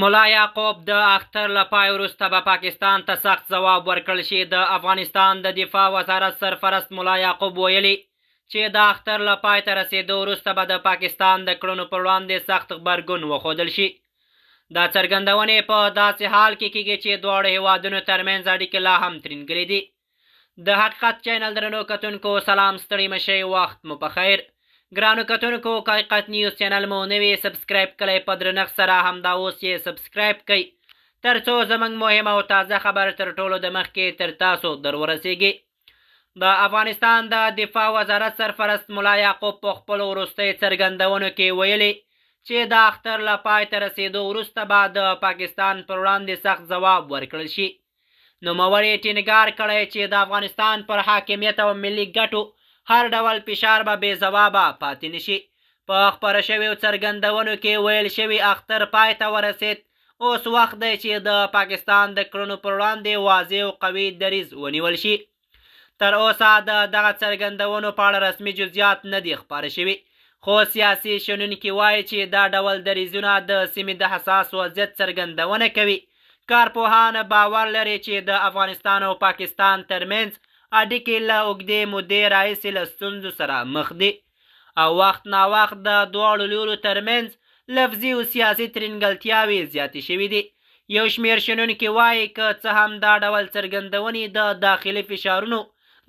ملا یعقوب د اختر له پای وروسته به پاکستان ته سخت ځواب ورکړل شي. د افغانستان د دفاع وزارت سرپرست ملا یعقوب ویلي چې د اختر له پای ته رسېدو وروسته به د پاکستان د کړنو پر وړاندې سخت غبرګون وښودل شي. دا څرګندونې په داسې حال کې کیږي چې دواړو هیوادونو ترمنځ اړیکې لا هم ترینګلې دي. د حقیقت چینل درنو کتونکو سلام، ستړي مشئ، وخت مو په خیر. ګرانو کتونکو، که حقیقت نیوز چینل مو نه وي سبسکرایب کړئ، په درنښت سره همدا اوس یې سبسکرایب کړئ تر څو زموږ مهم او تازه خبر تر ټولو د مخکې تر تاسو در ورسیږي. د افغانستان د دفاع وزارت سرپرست ملا یعقوب په خپلو وروستیو څرګندونو کې ویلي چې د اختر له پای ته رسېدو وروسته به د پاکستان پر وړاندې سخت ځواب ورکړل شي. نوموړي ټینګار کړی چې د افغانستان پر حاکمیت او ملي ګټو هر ډول فشار به بې ځوابه پاتې نشي. په خپره شویو څرګندونو کې ویل شوي اختر پای ته ورسېد. اوس وخت دی چې د پاکستان د کړنو پر وړاندې واضح او قوي دریځ ونیول شي. تر اوسه د دغه څرګندونو په اړه رسمي جزئیات نه دي خپاره شوي، خو سیاسي شنونکي وایي چې دا ډول دریځونه د سیمې د حساس وضعیت څرګندونه کوي. کارپوهان باور لري چې د افغانستان او پاکستان ترمنځ اړیکې له اوږدې مودې راهیسې له ستونزو سره مخ دي او وخت ناوخت د دواړو لورو ترمنځ لفظي او سیاسي ترینګلتیاوې زیاتې شوي دي. یو شمېر شنونکي وایي که څه هم دا ډول څرګندونې د داخلي فشارونو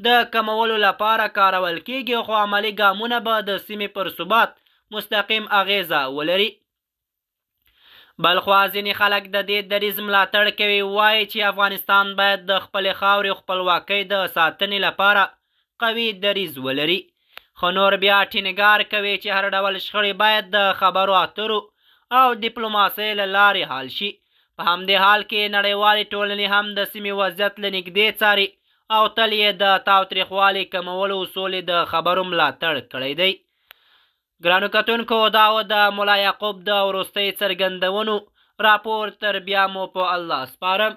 د کمولو لپاره کارول کیږي، خو عملي ګامونه به د سیمې پر ثبات مستقیم اغیزه ولري. بلخوا ځینې خلک د دې دریځ ملاتړ کوي، وایي چې افغانستان باید د خپلې خاورې خپلواکۍ د ساتنې لپاره قوي دریځ ولري. خو نور بیا ټینګار کوي چې هر ډول شخړې باید د خبرو اترو او ډیپلوماسۍ له لارې حل شي. په همدې حال کې نړیوالې ټولنې هم د سیمې وضعیت له نږدې څاري او تل یې د تاوتریخوالي کمولو اصولو د خبرو ملاتړ کړی دی. ګرانو کتونکو، دا و د ملا یعقوب د وروستیو څرګندونو راپور. تر بیا مو په الله سپارم.